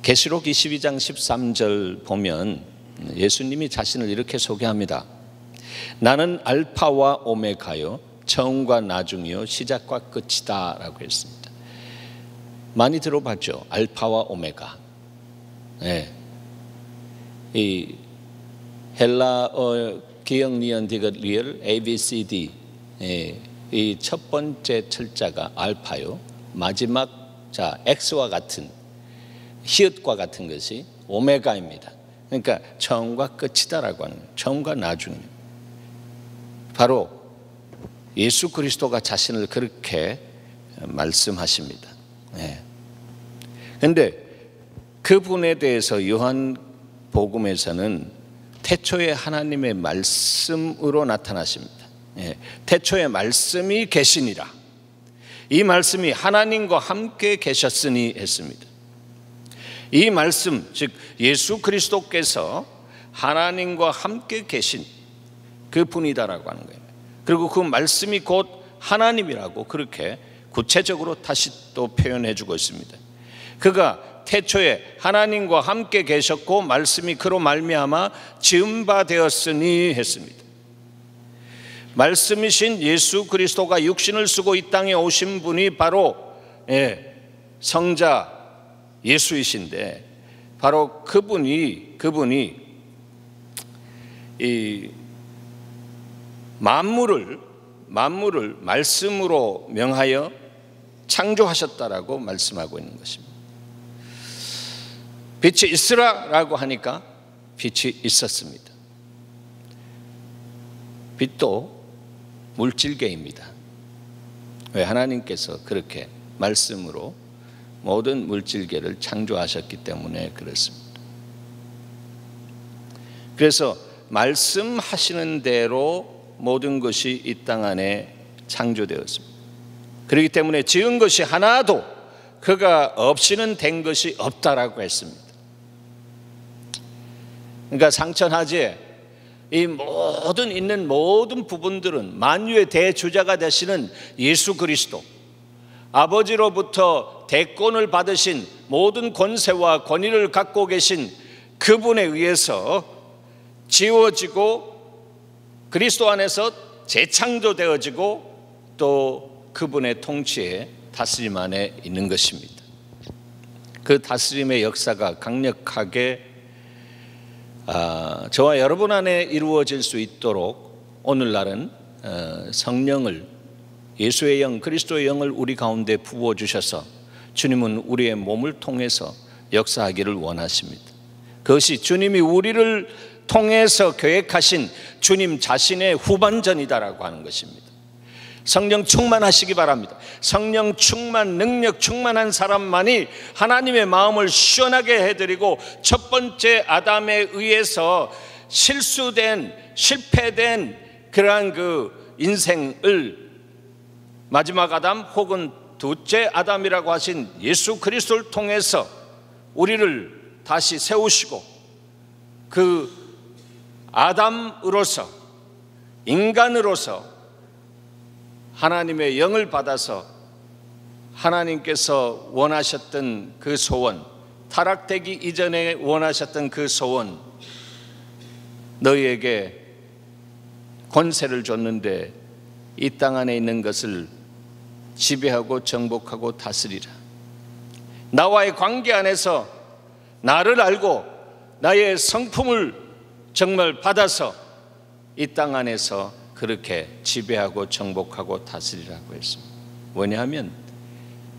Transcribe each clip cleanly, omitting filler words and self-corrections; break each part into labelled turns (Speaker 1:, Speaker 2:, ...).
Speaker 1: 계시록 22장 13절 보면 예수님이 자신을 이렇게 소개합니다. 나는 알파와 오메가요, 처음과 나중이요, 시작과 끝이다 라고 했습니다. 많이 들어봤죠? 알파와 오메가. 네. 이 헬라어 기억니은 디귿리얼 ABCD, 이 첫 번째 철자가 알파요, 마지막 자 X와 같은 히읗과 같은 것이 오메가입니다. 그러니까 처음과 끝이다라고 하는 거예요. 처음과 나중이에요. 바로 예수 그리스도가 자신을 그렇게 말씀하십니다. 그런데 그분에 대해서 요한복음에서는 태초에 하나님의 말씀으로 나타나십니다. 태초에 말씀이 계시니라. 이 말씀이 하나님과 함께 계셨으니 했습니다. 이 말씀, 즉 예수 그리스도께서 하나님과 함께 계신 그분이다라고 하는 거예요. 그리고 그 말씀이 곧 하나님이라고 그렇게 구체적으로 다시 또 표현해 주고 있습니다. 그가 태초에 하나님과 함께 계셨고 말씀이 그로 말미암아 지은 바 되었으니 했습니다. 말씀이신 예수 그리스도가 육신을 쓰고 이 땅에 오신 분이 바로 성자 예수이신데, 바로 그분이 이 만물을 말씀으로 명하여 창조하셨다라고 말씀하고 있는 것입니다. 빛이 있으라라고 하니까 빛이 있었습니다. 빛도 물질계입니다. 왜? 하나님께서 그렇게 말씀으로 모든 물질계를 창조하셨기 때문에 그렇습니다. 그래서 말씀하시는 대로 모든 것이 이 땅 안에 창조되었습니다. 그렇기 때문에 지은 것이 하나도 그가 없이는 된 것이 없다라고 했습니다. 그러니까 상천하지에 이 모든 있는 모든 부분들은 만유의 대주자가 되시는 예수 그리스도, 아버지로부터 대권을 받으신 모든 권세와 권위를 갖고 계신 그분에 의해서 지워지고 그리스도 안에서 재창조되어지고 또 그분의 통치에 다스림 안에 있는 것입니다. 그 다스림의 역사가 강력하게 저와 여러분 안에 이루어질 수 있도록 오늘날은 성령을, 예수의 영, 그리스도의 영을 우리 가운데 부어주셔서 주님은 우리의 몸을 통해서 역사하기를 원하십니다. 그것이 주님이 우리를 통해서 계획하신 주님 자신의 후반전이다라고 하는 것입니다. 성령 충만하시기 바랍니다. 성령 충만, 능력 충만한 사람만이 하나님의 마음을 시원하게 해드리고 첫 번째 아담에 의해서 실패된 그러한 그 인생을 마지막 아담 혹은 둘째 아담이라고 하신 예수 그리스도를 통해서 우리를 다시 세우시고 그 아담으로서, 인간으로서 하나님의 영을 받아서 하나님께서 원하셨던 그 소원, 타락되기 이전에 원하셨던 그 소원, 너희에게 권세를 줬는데 이 땅 안에 있는 것을 지배하고 정복하고 다스리라. 나와의 관계 안에서 나를 알고 나의 성품을 정말 받아서 이 땅 안에서 그렇게 지배하고 정복하고 다스리라고 했습니다. 왜냐하면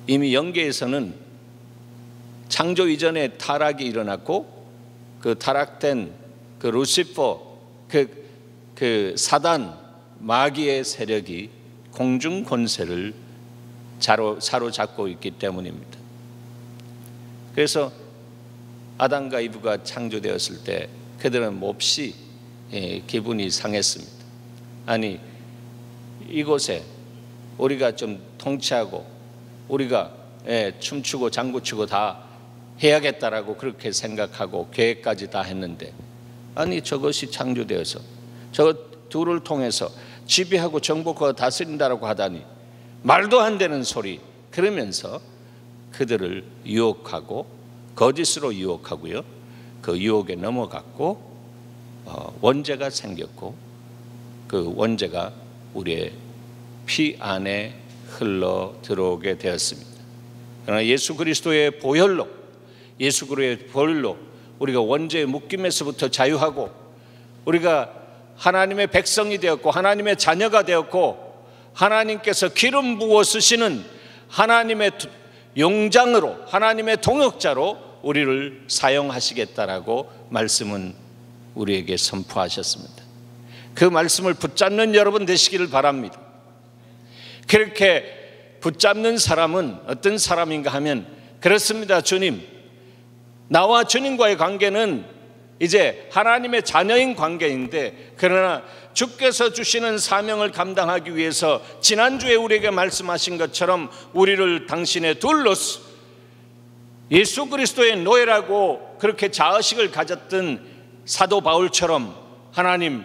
Speaker 1: 이미 영계에서는 창조 이전에 타락이 일어났고 그 타락된 그 루시퍼, 그 사단, 마귀의 세력이 공중 권세를 사로잡고 있기 때문입니다. 그래서 아담과 이브가 창조되었을 때 그들은 몹시 기분이 상했습니다. 아니, 이곳에 우리가 좀 통치하고 우리가 춤추고 장구치고 다 해야겠다라고 그렇게 생각하고 계획까지 다 했는데, 아니 저것이 창조되어서 저 둘을 통해서 지배하고 정복하고 다스린다라고 하다니 말도 안 되는 소리, 그러면서 그들을 유혹하고 거짓으로 유혹하고요. 그 유혹에 넘어갔고 원죄가 생겼고 그 원죄가 우리의 피 안에 흘러 들어오게 되었습니다. 그러나 예수 그리스도의 보혈로 우리가 원죄의 묶임에서부터 자유하고 우리가 하나님의 백성이 되었고 하나님의 자녀가 되었고 하나님께서 기름 부어 쓰시는 하나님의 용장으로 하나님의 동역자로 우리를 사용하시겠다라고 말씀은 우리에게 선포하셨습니다. 그 말씀을 붙잡는 여러분 되시기를 바랍니다. 그렇게 붙잡는 사람은 어떤 사람인가 하면 그렇습니다. 주님, 나와 주님과의 관계는 이제 하나님의 자녀인 관계인데 그러나 주께서 주시는 사명을 감당하기 위해서 지난주에 우리에게 말씀하신 것처럼 우리를 당신의 둘로서 예수 그리스도의 노예라고 그렇게 자의식을 가졌던 사도 바울처럼 하나님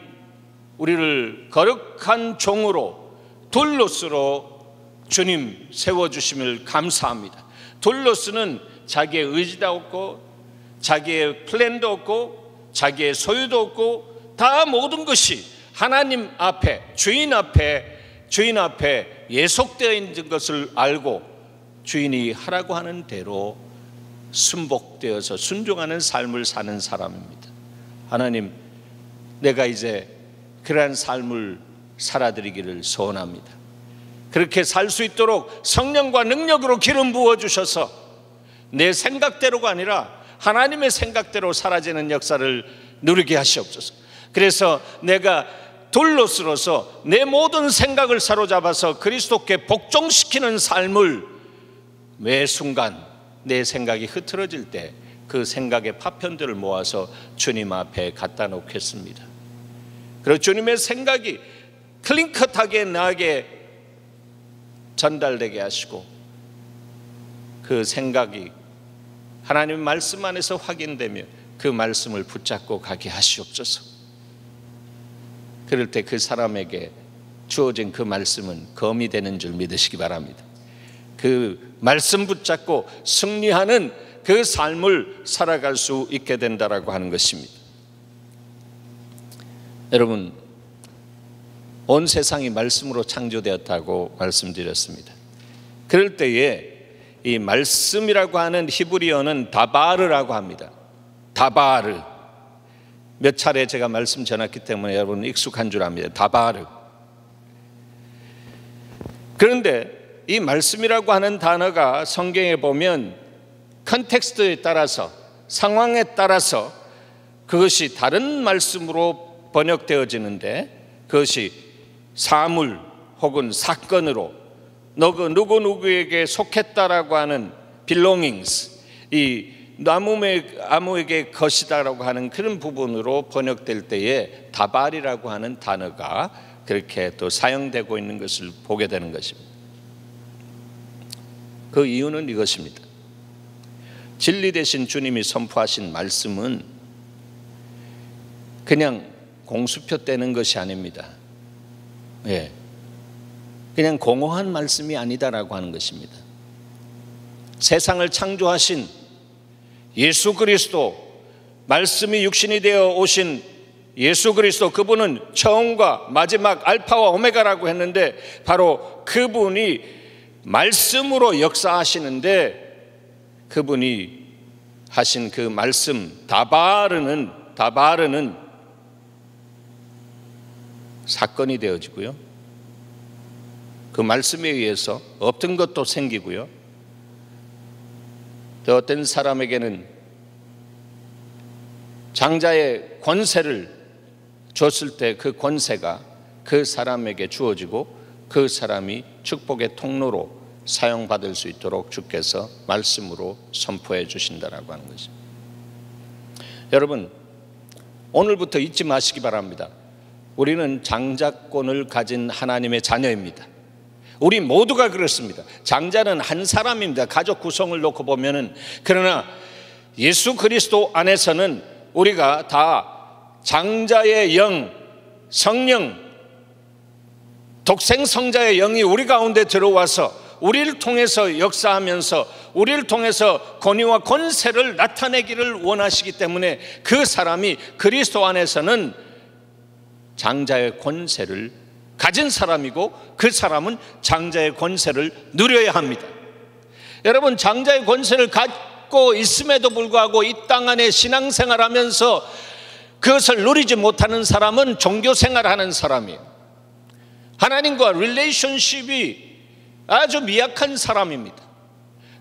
Speaker 1: 우리를 거룩한 종으로 둘로스로 주님 세워주심을 감사합니다. 둘로스는 자기의 의지도 없고 자기의 플랜도 없고 자기의 소유도 없고 다 모든 것이 하나님 앞에 주인 앞에 예속되어 있는 것을 알고 주인이 하라고 하는 대로 순복되어서 순종하는 삶을 사는 사람입니다. 하나님, 내가 이제 그러한 삶을 살아드리기를 소원합니다. 그렇게 살 수 있도록 성령과 능력으로 기름 부어주셔서 내 생각대로가 아니라 하나님의 생각대로 사라지는 역사를 누리게 하시옵소서. 그래서 내가 둘로스로서 내 모든 생각을 사로잡아서 그리스도께 복종시키는 삶을 매 순간 내 생각이 흐트러질 때 그 생각의 파편들을 모아서 주님 앞에 갖다 놓겠습니다. 그리고 주님의 생각이 클린컷하게 나에게 전달되게 하시고 그 생각이 하나님의 말씀 안에서 확인되며 그 말씀을 붙잡고 가게 하시옵소서. 그럴 때 그 사람에게 주어진 그 말씀은 검이 되는 줄 믿으시기 바랍니다. 그 말씀 붙잡고 승리하는 그 삶을 살아갈 수 있게 된다라고 하는 것입니다. 여러분, 온 세상이 말씀으로 창조되었다고 말씀드렸습니다. 그럴 때에 이 말씀이라고 하는 히브리어는 다바르라고 합니다. 다바르. 몇 차례 제가 말씀 전했기 때문에 여러분 익숙한 줄 압니다. 다바르. 그런데 이 말씀이라고 하는 단어가 성경에 보면 컨텍스트에 따라서 상황에 따라서 그것이 다른 말씀으로 번역되어지는데 그것이 사물 혹은 사건으로 누구에게 속했다라고 하는 belongings, 이 아무에게 것이다라고 하는 그런 부분으로 번역될 때에 다발이라고 하는 단어가 그렇게 또 사용되고 있는 것을 보게 되는 것입니다. 그 이유는 이것입니다. 진리 대신 주님이 선포하신 말씀은 그냥 공수표 떼는 것이 아닙니다. 그냥 공허한 말씀이 아니다라고 하는 것입니다. 세상을 창조하신 예수 그리스도, 말씀이 육신이 되어 오신 예수 그리스도, 그분은 처음과 마지막 알파와 오메가라고 했는데 바로 그분이 말씀으로 역사하시는데 그분이 하신 그 말씀 다바르는 사건이 되어지고요, 그 말씀에 의해서 없던 것도 생기고요, 또 어떤 사람에게는 장자의 권세를 줬을 때 그 권세가 그 사람에게 주어지고 그 사람이 축복의 통로로 사용받을 수 있도록 주께서 말씀으로 선포해 주신다라고 하는 것입니다. 여러분, 오늘부터 잊지 마시기 바랍니다. 우리는 장자권을 가진 하나님의 자녀입니다. 우리 모두가 그렇습니다. 장자는 한 사람입니다. 가족 구성을 놓고 보면은. 그러나 예수 그리스도 안에서는 우리가 다 장자의 영, 성령, 독생 성자의 영이 우리 가운데 들어와서 우리를 통해서 역사하면서 우리를 통해서 권위와 권세를 나타내기를 원하시기 때문에 그 사람이 그리스도 안에서는 장자의 권세를 가진 사람이고 그 사람은 장자의 권세를 누려야 합니다. 여러분, 장자의 권세를 갖고 있음에도 불구하고 이 땅 안에 신앙생활하면서 그것을 누리지 못하는 사람은 종교생활하는 사람이에요. 하나님과 릴레이션십이 아주 미약한 사람입니다.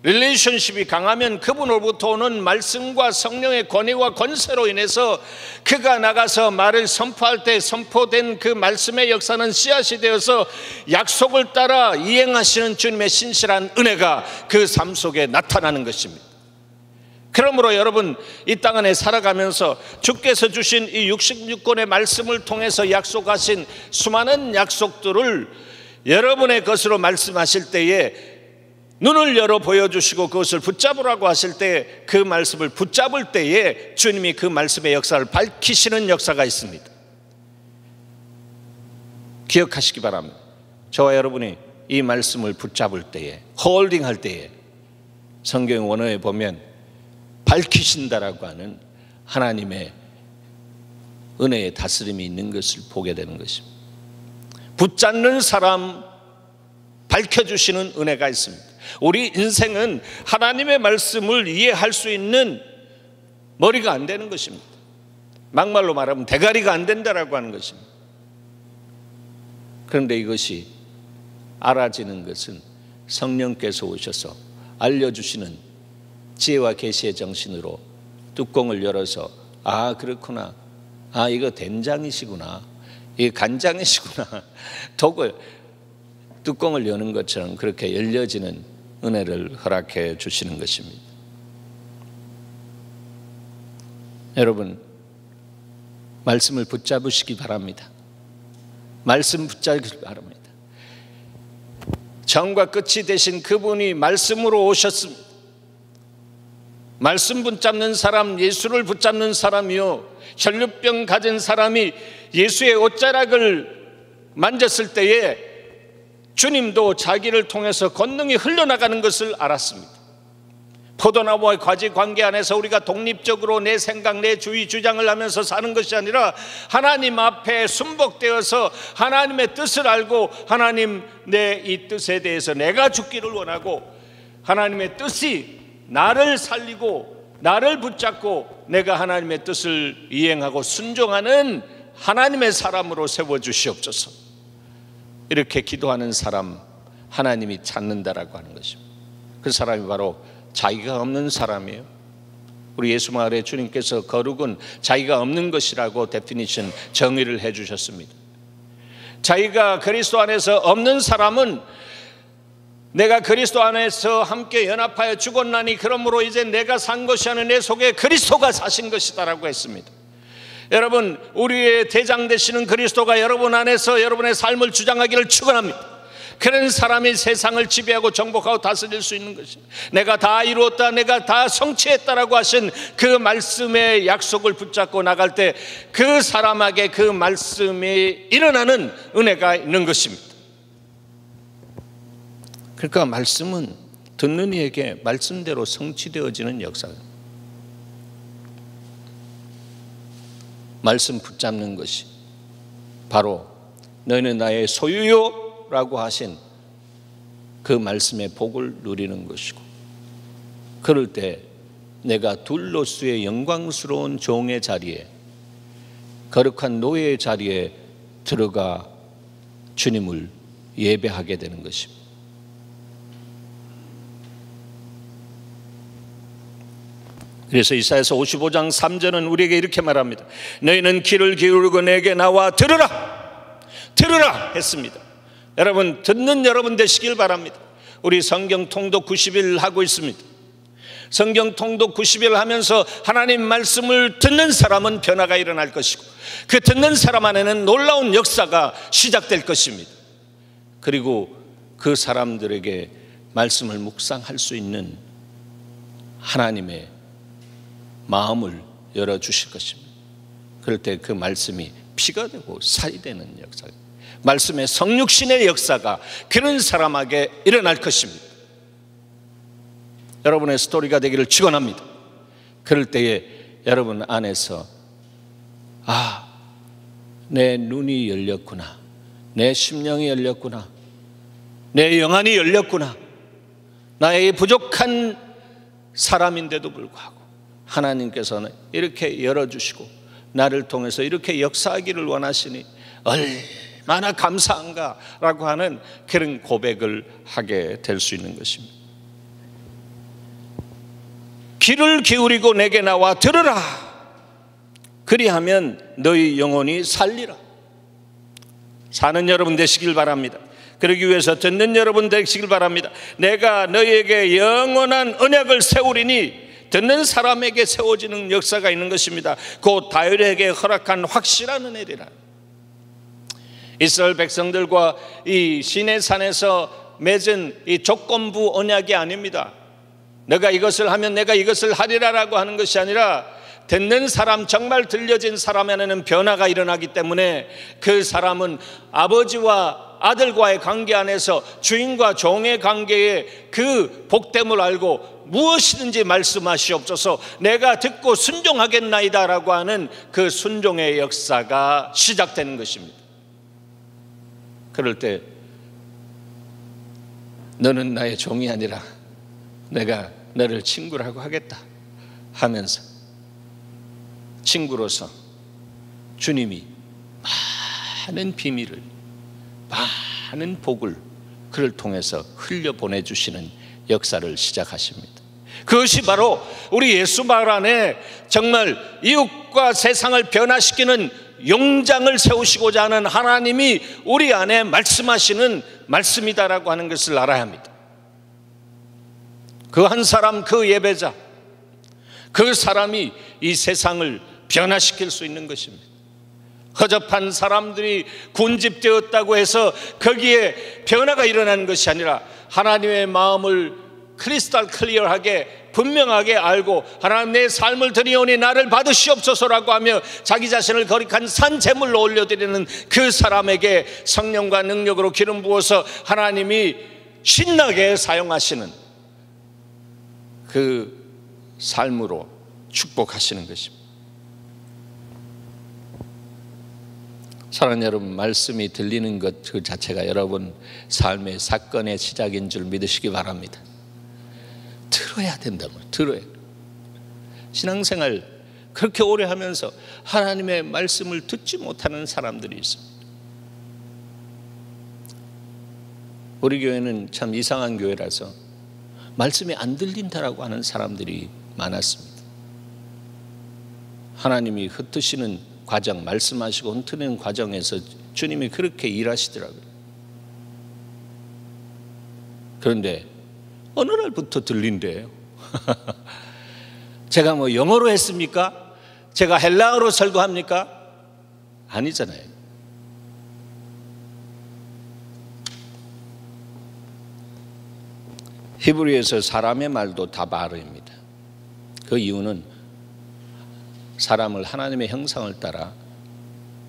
Speaker 1: 릴레이션십이 강하면 그분으로부터 오는 말씀과 성령의 권위와 권세로 인해서 그가 나가서 말을 선포할 때 선포된 그 말씀의 역사는 씨앗이 되어서 약속을 따라 이행하시는 주님의 신실한 은혜가 그 삶 속에 나타나는 것입니다. 그러므로 여러분, 이 땅 안에 살아가면서 주께서 주신 이 66권의 말씀을 통해서 약속하신 수많은 약속들을 여러분의 것으로 말씀하실 때에 눈을 열어 보여주시고 그것을 붙잡으라고 하실 때 그 말씀을 붙잡을 때에 주님이 그 말씀의 역사를 밝히시는 역사가 있습니다. 기억하시기 바랍니다. 저와 여러분이 이 말씀을 붙잡을 때에, 홀딩할 때에 성경 원어에 보면 밝히신다라고 하는 하나님의 은혜의 다스림이 있는 것을 보게 되는 것입니다. 붙잡는 사람 밝혀주시는 은혜가 있습니다. 우리 인생은 하나님의 말씀을 이해할 수 있는 머리가 안 되는 것입니다. 막말로 말하면 대가리가 안 된다라고 하는 것입니다. 그런데 이것이 알아지는 것은 성령께서 오셔서 알려주시는 지혜와 계시의 정신으로 뚜껑을 열어서 아, 그렇구나, 아, 이거 된장이시구나, 이게 간장이시구나, 뚜껑을 여는 것처럼 그렇게 열려지는 은혜를 허락해 주시는 것입니다. 여러분, 말씀을 붙잡으시기 바랍니다. 말씀 붙잡기 바랍니다. 처음과 끝이 되신 그분이 말씀으로 오셨습니다. 말씀 붙잡는 사람, 예수를 붙잡는 사람이요, 혈루병 가진 사람이 예수의 옷자락을 만졌을 때에 주님도 자기를 통해서 권능이 흘러나가는 것을 알았습니다. 포도나무와 과지 관계 안에서 우리가 독립적으로 내 생각, 내 주의 주장을 하면서 사는 것이 아니라 하나님 앞에 순복되어서 하나님의 뜻을 알고 하나님, 내 이 뜻에 대해서 내가 죽기를 원하고 하나님의 뜻이 나를 살리고 나를 붙잡고 내가 하나님의 뜻을 이행하고 순종하는 하나님의 사람으로 세워주시옵소서. 이렇게 기도하는 사람 하나님이 찾는다라고 하는 것입니다. 그 사람이 바로 자기가 없는 사람이에요. 우리 예수 마을에 주님께서 거룩은 자기가 없는 것이라고 데피니션, 정의를 해주셨습니다. 자기가 그리스도 안에서 없는 사람은 내가 그리스도 안에서 함께 연합하여 죽었나니 그러므로 이제 내가 산 것이 아니라 내 속에 그리스도가 사신 것이다라고 했습니다. 여러분, 우리의 대장 되시는 그리스도가 여러분 안에서 여러분의 삶을 주장하기를 축원합니다. 그런 사람이 세상을 지배하고 정복하고 다스릴 수 있는 것입니다. 내가 다 이루었다, 내가 다 성취했다라고 하신 그 말씀의 약속을 붙잡고 나갈 때 그 사람에게 그 말씀이 일어나는 은혜가 있는 것입니다. 그러니까 말씀은 듣는 이에게 말씀대로 성취되어지는 역사입니다. 말씀 붙잡는 것이 바로 너희는 나의 소유요 라고 하신 그 말씀의 복을 누리는 것이고, 그럴 때 내가 둘로스의 영광스러운 종의 자리에, 거룩한 노예의 자리에 들어가 주님을 예배하게 되는 것입니다. 그래서 이사야서 55장 3절은 우리에게 이렇게 말합니다. 너희는 귀를 기울이고 내게 나와 들으라, 들으라 했습니다. 여러분, 듣는 여러분 되시길 바랍니다. 우리 성경 통독 90일 하고 있습니다. 성경 통독 90일 하면서 하나님 말씀을 듣는 사람은 변화가 일어날 것이고 그 듣는 사람 안에는 놀라운 역사가 시작될 것입니다. 그리고 그 사람들에게 말씀을 묵상할 수 있는 하나님의 마음을 열어주실 것입니다. 그럴 때 그 말씀이 피가 되고 살이 되는 역사, 말씀의 성육신의 역사가 그런 사람에게 일어날 것입니다. 여러분의 스토리가 되기를 축원합니다. 그럴 때에 여러분 안에서 내 눈이 열렸구나, 내 심령이 열렸구나, 내 영안이 열렸구나, 나의 부족한 사람인데도 불구하고 하나님께서는 이렇게 열어주시고 나를 통해서 이렇게 역사하기를 원하시니 얼마나 감사한가라고 하는 그런 고백을 하게 될 수 있는 것입니다. 귀를 기울이고 내게 나와 들으라. 그리하면 너희 영혼이 살리라. 사는 여러분 되시길 바랍니다. 그러기 위해서 듣는 여러분 되시길 바랍니다. 내가 너희에게 영원한 언약을 세우리니, 듣는 사람에게 세워지는 역사가 있는 것입니다. 곧 다윗에게 허락한 확실한 은혜리라. 이스라엘 백성들과 이 시내산에서 맺은 이 조건부 언약이 아닙니다. 내가 이것을 하면 내가 이것을 하리라라고 하는 것이 아니라, 듣는 사람, 정말 들려진 사람 안에는 변화가 일어나기 때문에 그 사람은 아버지와 아들과의 관계 안에서 주인과 종의 관계의 그 복됨을 알고 무엇이든지 말씀하시옵소서, 내가 듣고 순종하겠나이다 라고 하는 그 순종의 역사가 시작되는 것입니다. 그럴 때 너는 나의 종이 아니라 내가 너를 친구라고 하겠다 하면서 친구로서 주님이 많은 비밀을, 많은 복을 그를 통해서 흘려 보내주시는 역사를 시작하십니다. 그것이 바로 우리 예수 말 안에 정말 이웃과 세상을 변화시키는 용장을 세우시고자 하는 하나님이 우리 안에 말씀하시는 말씀이다라고 하는 것을 알아야 합니다. 그 한 사람, 그 예배자, 그 사람이 이 세상을 변화시킬 수 있는 것입니다. 허접한 사람들이 군집되었다고 해서 거기에 변화가 일어나는 것이 아니라, 하나님의 마음을 크리스탈 클리어하게 분명하게 알고 하나님 내 삶을 드리오니 나를 받으시옵소서라고 하며 자기 자신을 거룩한 산 제물로 올려드리는 그 사람에게 성령과 능력으로 기름 부어서 하나님이 신나게 사용하시는 그 삶으로 축복하시는 것입니다. 사랑하는 여러분, 말씀이 들리는 것 그 자체가 여러분 삶의 사건의 시작인 줄 믿으시기 바랍니다. 들어야 된다고. 들어야. 신앙생활 그렇게 오래 하면서 하나님의 말씀을 듣지 못하는 사람들이 있습니다. 우리 교회는 참 이상한 교회라서 말씀이 안 들린다라고 하는 사람들이 많았습니다. 하나님이 흩으시는 과정, 말씀하시고 흩트는 과정에서 주님이 그렇게 일하시더라고요. 그런데 어느 날부터 들린대요. 제가 뭐 영어로 했습니까? 제가 헬라어로 설교합니까? 아니잖아요. 히브리에서 사람의 말도 다바르입니다. 그 이유는 사람을 하나님의 형상을 따라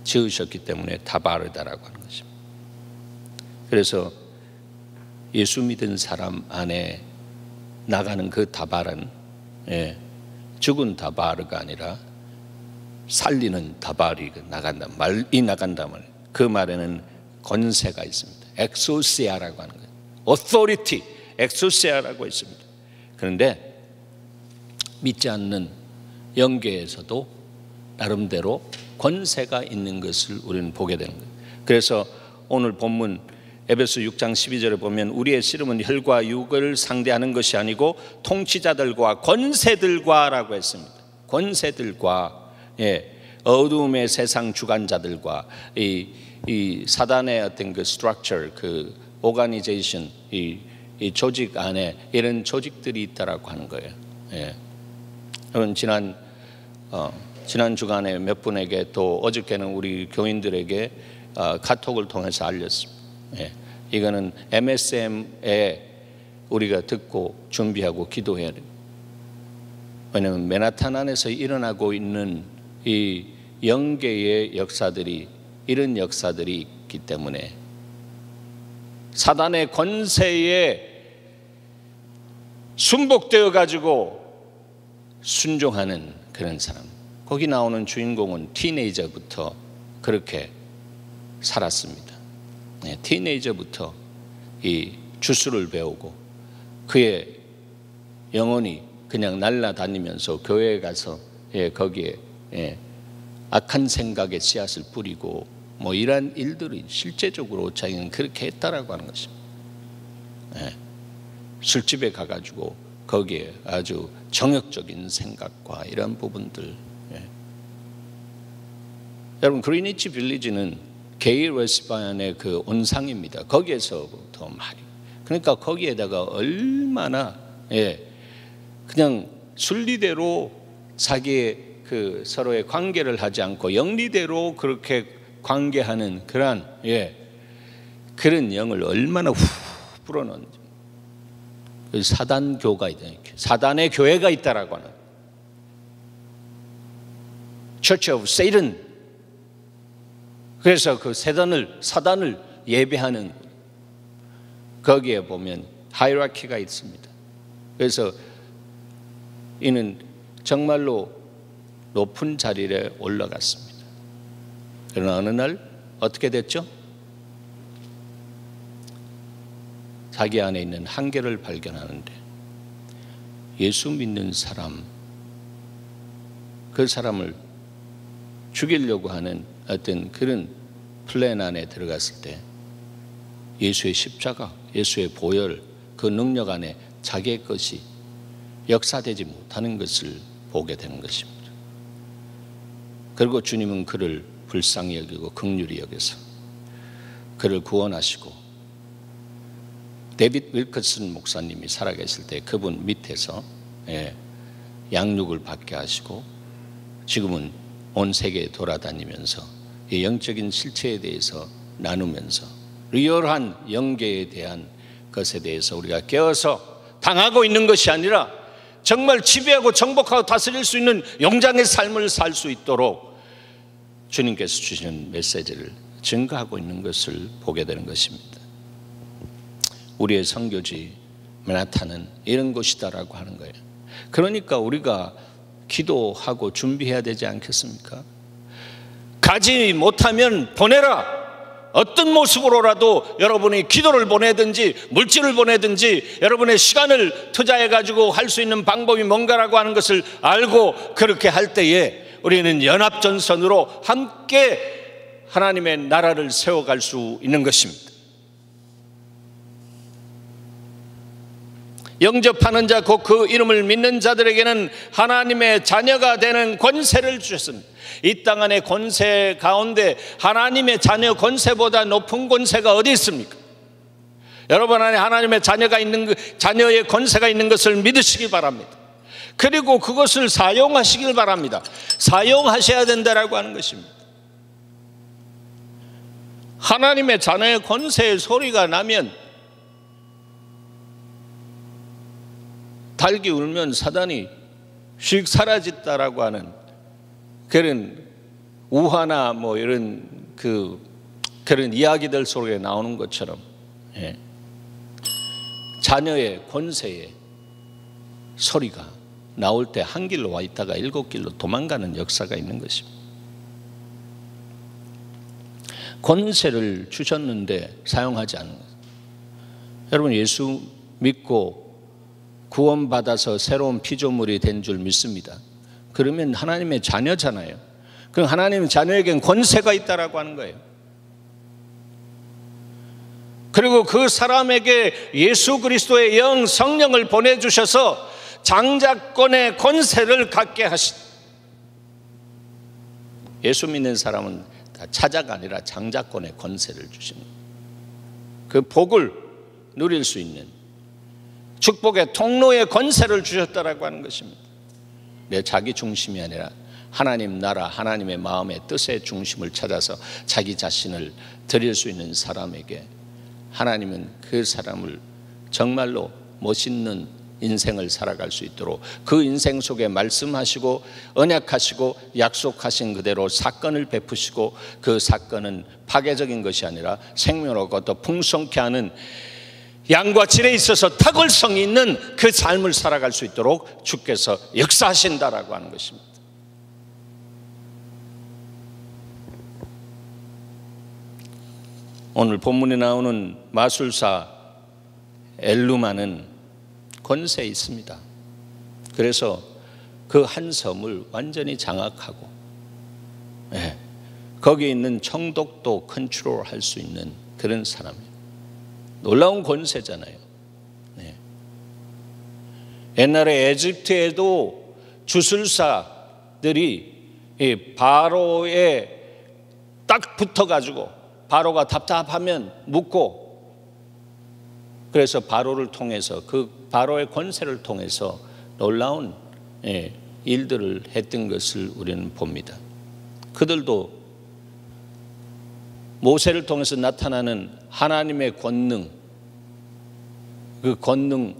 Speaker 1: 지으셨기 때문에 다바르다라고 하는 것입니다. 그래서 예수 믿은 사람 안에 나가는 그 다바르는 죽은 다바르가 아니라 살리는 다바르가 나간다, 말이 나간다면 그 말에는 권세가 있습니다. 엑소시아라고 하는 거예요. authority, 엑소시아라고 있습니다. 그런데 믿지 않는 영계에서도 나름대로 권세가 있는 것을 우리는 보게 되는 거예요. 그래서 오늘 본문 에베소 6장 12절에 보면 우리의 씨름은 혈과 육을 상대하는 것이 아니고 통치자들과 권세들과 라고 했습니다. 권세들과, 어두움의 세상 주관자들과 이 사단의 어떤 그 스트럭처, 그 오가니제이션, 이 조직 안에 이런 조직들이 있다라고 하는 거예요. 여러분 지난 주간에 몇 분에게 또 어저께는 우리 교인들에게 카톡을 통해서 알렸습니다. 이거는 MSM에 우리가 듣고 준비하고 기도해야 돼요. 왜냐하면 맨하탄 안에서 일어나고 있는 이 영계의 역사들이, 이런 역사들이 있기 때문에 사단의 권세에 순복되어 가지고 순종하는 그런 사람. 거기 나오는 주인공은 티네이저부터 그렇게 살았습니다. 티네이저부터 이 주술을 배우고 그의 영혼이 그냥 날아다니면서 교회에 가서 거기에 악한 생각의 씨앗을 뿌리고 뭐 이러한 일들이 실제적으로 자기는 그렇게 했다라고 하는 것입니다. 술집에 가가지고 거기에 아주 정욕적인 생각과 이런 부분들. 여러분, 그리니치 빌리지는 게이 레스바이안의 그 온상입니다. 거기에서부터 많이. 그러니까 거기에다가 얼마나 그냥 순리대로 자기의 그 서로의 관계를 하지 않고 영리대로 그렇게 관계하는 그런 영을 얼마나 불어넣는지. 사단교가 있다. 사단의 교회가 있다라고 하는 Church of Satan. 그래서 그 사단을 예배하는 거기에 보면 하이라키가 있습니다. 그래서 이는 정말로 높은 자리에 올라갔습니다. 그러나 어느 날 어떻게 됐죠? 자기 안에 있는 한계를 발견하는데 예수 믿는 사람, 그 사람을 죽이려고 하는 어떤 그런 플랜 안에 들어갔을 때 예수의 십자가, 예수의 보혈, 그 능력 안에 자기의 것이 역사되지 못하는 것을 보게 되는 것입니다. 그리고 주님은 그를 불쌍히 여기고 긍휼히 여겨서 그를 구원하시고, 데빗 윌커슨 목사님이 살아계실 때 그분 밑에서 양육을 받게 하시고 지금은 온 세계에 돌아다니면서 이 영적인 실체에 대해서 나누면서 리얼한 영계에 대한 것에 대해서 우리가 깨어서 당하고 있는 것이 아니라 정말 지배하고 정복하고 다스릴 수 있는 영장의 삶을 살 수 있도록 주님께서 주시는 메시지를 증거하고 있는 것을 보게 되는 것입니다. 우리의 선교지 맨하탄은 이런 곳이다라고 하는 거예요. 그러니까 우리가 기도하고 준비해야 되지 않겠습니까? 가지 못하면 보내라. 어떤 모습으로라도 여러분이 기도를 보내든지 물질을 보내든지 여러분의 시간을 투자해 가지고 할 수 있는 방법이 뭔가라고 하는 것을 알고 그렇게 할 때에 우리는 연합전선으로 함께 하나님의 나라를 세워갈 수 있는 것입니다. 영접하는 자 곧 그 이름을 믿는 자들에게는 하나님의 자녀가 되는 권세를 주셨습니다. 이 땅 안의 권세 가운데 하나님의 자녀 권세보다 높은 권세가 어디 있습니까? 여러분 안에 하나님의 자녀가 있는 자녀의 권세가 있는 것을 믿으시기 바랍니다. 그리고 그것을 사용하시길 바랍니다. 사용하셔야 된다라고 하는 것입니다. 하나님의 자녀의 권세의 소리가 나면 닭이 울면 사단이 휙 사라졌다라고 하는 그런 우화나 뭐 이런 그런 이야기들 속에 나오는 것처럼 자녀의 권세의 소리가 나올 때 한 길로 와 있다가 7길로 도망가는 역사가 있는 것입니다. 권세를 주셨는데 사용하지 않는 것. 여러분, 예수 믿고 구원받아서 새로운 피조물이 된 줄 믿습니다. 그러면 하나님의 자녀잖아요. 그럼 하나님의 자녀에겐 권세가 있다라고 하는 거예요. 그리고 그 사람에게 예수 그리스도의 영 성령을 보내주셔서 장자권의 권세를 갖게 하신, 예수 믿는 사람은 다 차자가 아니라 장자권의 권세를 주시는, 그 복을 누릴 수 있는 축복의 통로의 권세를 주셨다라고 하는 것입니다. 내 자기 중심이 아니라 하나님 나라, 하나님의 마음의 뜻의 중심을 찾아서 자기 자신을 드릴 수 있는 사람에게 하나님은 그 사람을 정말로 멋있는 인생을 살아갈 수 있도록 그 인생 속에 말씀하시고 언약하시고 약속하신 그대로 사건을 베푸시고 그 사건은 파괴적인 것이 아니라 생명력과 더 풍성케 하는 양과 질에 있어서 탁월성이 있는 그 삶을 살아갈 수 있도록 주께서 역사하신다라고 하는 것입니다. 오늘 본문에 나오는 마술사 엘루마는 권세에 있습니다. 그래서 그 한 섬을 완전히 장악하고 거기에 있는 청독도 컨트롤할 수 있는 그런 사람이에요. 놀라운 권세잖아요. 옛날에 에집트에도 주술사들이 바로에 딱 붙어가지고 바로가 답답하면 묻고, 그래서 바로를 통해서 그 바로의 권세를 통해서 놀라운 일들을 했던 것을 우리는 봅니다. 그들도 모세를 통해서 나타나는 하나님의 권능, 그 권능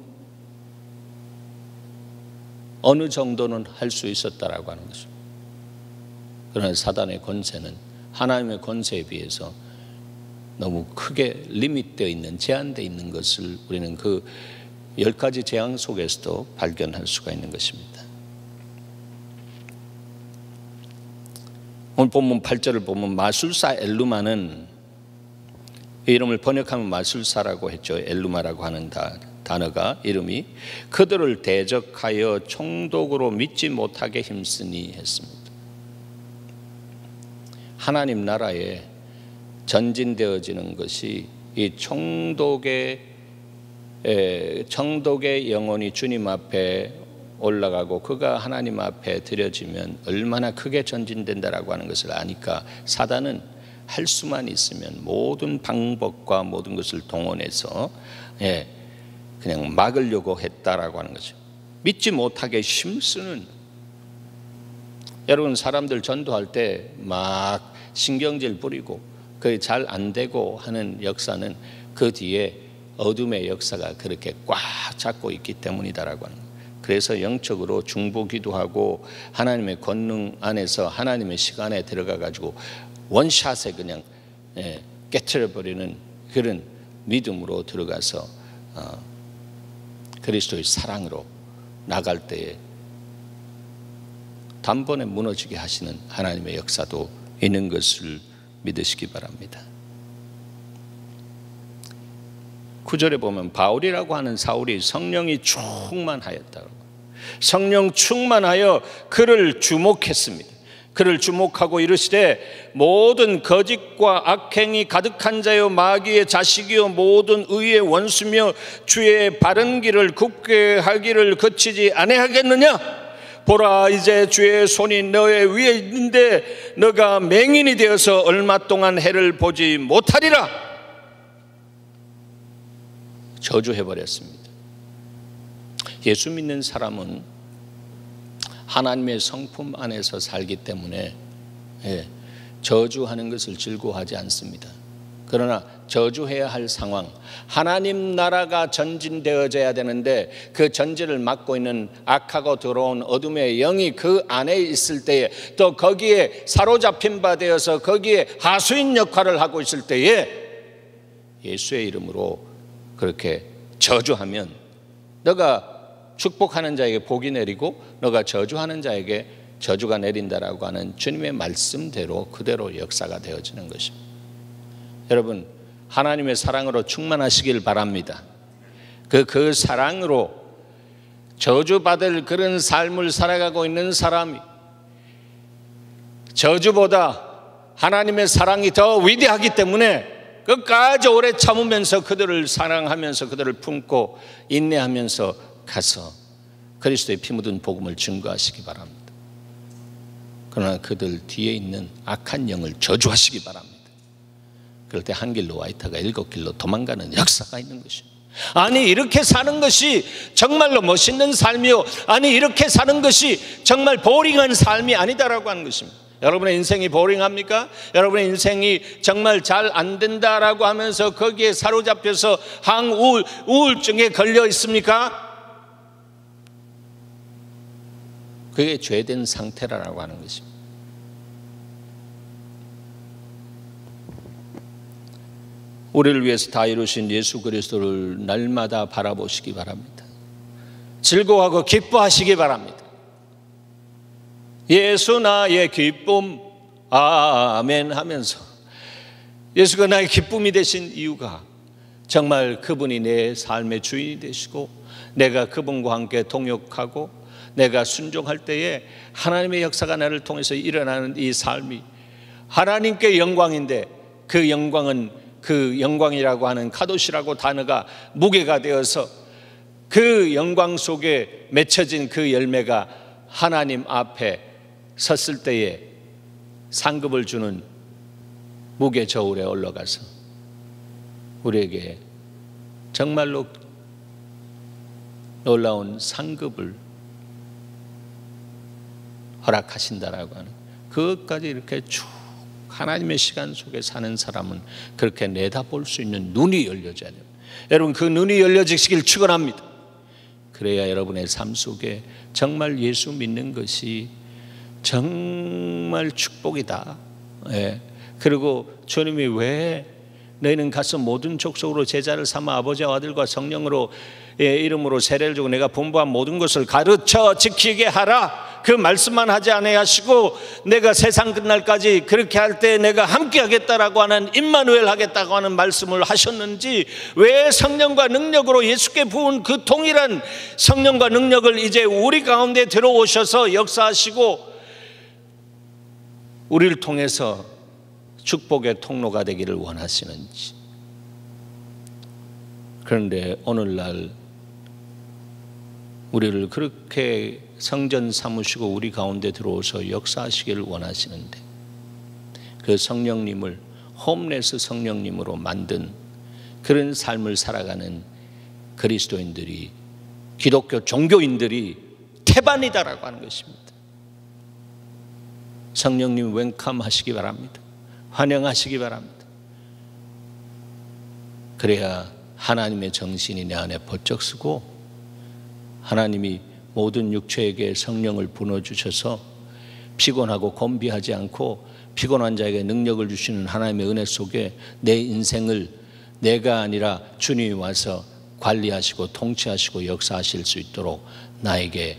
Speaker 1: 어느 정도는 할 수 있었다라고 하는 것입니다. 그러나 사단의 권세는 하나님의 권세에 비해서 너무 크게 리밋되어 있는, 제한되어 있는 것을 우리는 그 10가지 재앙 속에서도 발견할 수가 있는 것입니다. 오늘 본문 8절을 보면 마술사 엘루마는, 이름을 번역하면 마술사라고 했죠. 엘루마라고 하는 단어가 이름이 그들을 대적하여 총독으로 믿지 못하게 힘쓰니 했습니다. 하나님 나라에 전진되어지는 것이 이 청독의 영혼이 주님 앞에 올라가고 그가 하나님 앞에 드려지면 얼마나 크게 전진된다라고 하는 것을 아니까 사단은 할 수만 있으면 모든 방법과 모든 것을 동원해서 그냥 막으려고 했다라고 하는 거죠. 믿지 못하게 힘쓰는, 여러분 사람들 전도할 때 막 신경질 부리고 그게 잘 안 되고 하는 역사는 그 뒤에 어둠의 역사가 그렇게 꽉 잡고 있기 때문이다라고 하는 거예요. 그래서 영적으로 중보기도하고 하나님의 권능 안에서 하나님의 시간에 들어가 가지고 원샷에 그냥 깨트려버리는 그런 믿음으로 들어가서 그리스도의 사랑으로 나갈 때에 단번에 무너지게 하시는 하나님의 역사도 있는 것을 믿으시기 바랍니다. 9절에 보면 바울이라고 하는 사울이 성령이 충만하였다고, 성령 충만하여 그를 주목했습니다. 그를 주목하고 이르시되 모든 거짓과 악행이 가득한 자요 마귀의 자식이요 모든 의의 원수며 주의 바른 길을 굽게 하기를 거치지 아니하겠느냐? 보라 이제 주의 손이 너의 위에 있는데 너가 맹인이 되어서 얼마 동안 해를 보지 못하리라. 저주해버렸습니다. 예수 믿는 사람은 하나님의 성품 안에서 살기 때문에 저주하는 것을 즐거워하지 않습니다. 그러나 저주해야 할 상황, 하나님 나라가 전진되어져야 되는데 그 전진을 막고 있는 악하고 더러운 어둠의 영이 그 안에 있을 때에, 또 거기에 사로잡힌 바 되어서 거기에 하수인 역할을 하고 있을 때에 예수의 이름으로 그렇게 저주하면, 너가 축복하는 자에게 복이 내리고 너가 저주하는 자에게 저주가 내린다라고 하는 주님의 말씀대로 그대로 역사가 되어지는 것입니다. 여러분 하나님의 사랑으로 충만하시길 바랍니다. 그 사랑으로 저주받을 그런 삶을 살아가고 있는 사람이 저주보다 하나님의 사랑이 더 위대하기 때문에 끝까지 오래 참으면서 그들을 사랑하면서 그들을 품고 인내하면서 가서 그리스도의 피 묻은 복음을 증거하시기 바랍니다. 그러나 그들 뒤에 있는 악한 영을 저주하시기 바랍니다. 그럴 때 한 길로 와 있다가 7길로 도망가는 역사가 있는 것입니다. 아니 이렇게 사는 것이 정말로 멋있는 삶이요, 아니 이렇게 사는 것이 정말 보링한 삶이 아니다라고 하는 것입니다. 여러분의 인생이 보링합니까? 여러분의 인생이 정말 잘 안 된다라고 하면서 거기에 사로잡혀서 우울증에 걸려 있습니까? 그게 죄된 상태라고 하는 것입니다. 우리를 위해서 다 이루신 예수 그리스도를 날마다 바라보시기 바랍니다. 즐거워하고 기뻐하시기 바랍니다. 예수 나의 기쁨 아멘 하면서, 예수가 나의 기쁨이 되신 이유가 정말 그분이 내 삶의 주인이 되시고 내가 그분과 함께 동역하고 내가 순종할 때에 하나님의 역사가 나를 통해서 일어나는 이 삶이 하나님께 영광인데, 그 영광은 그 영광이라고 하는 카도시라고 단어가 무게가 되어서 그 영광 속에 맺혀진 그 열매가 하나님 앞에 섰을 때에 상급을 주는 무게 저울에 올라가서 우리에게 정말로 놀라운 상급을 허락하신다라고 하는, 그것까지 이렇게 쭉 하나님의 시간 속에 사는 사람은 그렇게 내다볼 수 있는 눈이 열려져야 돼요. 여러분, 그 눈이 열려지시길 축원합니다. 그래야 여러분의 삶 속에 정말 예수 믿는 것이 정말 축복이다. 예. 그리고 주님이 왜 너희는 가서 모든 족속으로 제자를 삼아 아버지와 아들과 성령으로 이름으로 세례를 주고 내가 분부한 모든 것을 가르쳐 지키게 하라, 그 말씀만 하지 아니하시고 내가 세상 끝날까지 그렇게 할 때 내가 함께 하겠다라고 하는 임마누엘 하겠다고 하는 말씀을 하셨는지, 왜 성령과 능력으로 예수께 부은 그 동일한 성령과 능력을 이제 우리 가운데 들어오셔서 역사하시고 우리를 통해서 축복의 통로가 되기를 원하시는지. 그런데 오늘날 우리를 그렇게 성전 삼으시고 우리 가운데 들어오셔서 역사하시기를 원하시는데, 그 성령님을 홈레스 성령님으로 만든 그런 삶을 살아가는 그리스도인들이, 기독교 종교인들이 태반이다라고 하는 것입니다. 성령님 웰컴하시기 바랍니다. 환영하시기 바랍니다. 그래야 하나님의 정신이 내 안에 번쩍 서고 하나님이 모든 육체에게 성령을 부어주셔서 피곤하고 곤비하지 않고 피곤한 자에게 능력을 주시는 하나님의 은혜 속에 내 인생을 내가 아니라 주님이 와서 관리하시고 통치하시고 역사하실 수 있도록 나에게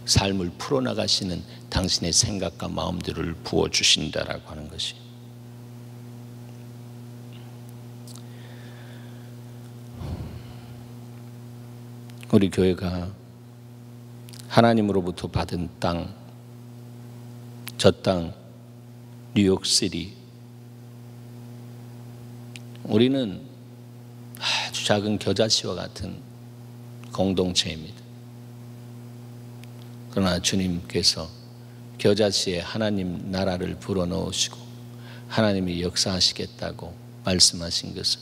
Speaker 1: 삶을 풀어나가시는 당신의 생각과 마음들을 부어주신다라고 하는 것이, 우리 교회가 하나님으로부터 받은 땅, 저 땅 뉴욕시티, 우리는 아주 작은 겨자씨와 같은 공동체입니다. 그러나 주님께서 겨자씨에 하나님 나라를 불어넣으시고 하나님이 역사하시겠다고 말씀하신 것은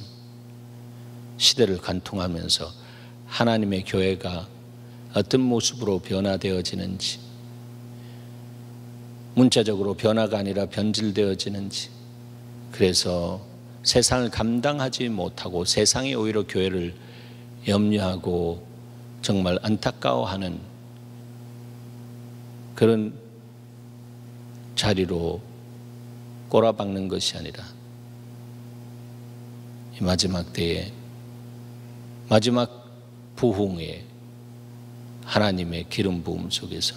Speaker 1: 시대를 관통하면서 하나님의 교회가 어떤 모습으로 변화되어지는지, 문자적으로 변화가 아니라 변질되어지는지, 그래서 세상을 감당하지 못하고 세상이 오히려 교회를 염려하고 정말 안타까워하는 그런 자리로 꼬라박는 것이 아니라 이 마지막 때에, 마지막 부흥의 하나님의 기름 부음 속에서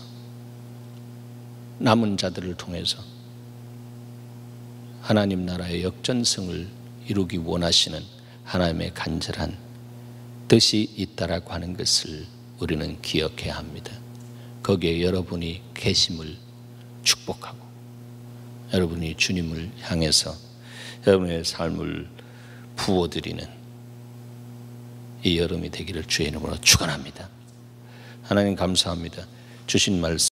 Speaker 1: 남은 자들을 통해서 하나님 나라의 역전성을 이루기 원하시는 하나님의 간절한 뜻이 있다라고 하는 것을 우리는 기억해야 합니다. 거기에 여러분이 계심을 축복하고 여러분이 주님을 향해서 여러분의 삶을 부어드리는 이 여름이 되기를 주의 이름으로 축원합니다. 하나님 감사합니다. 주신 말씀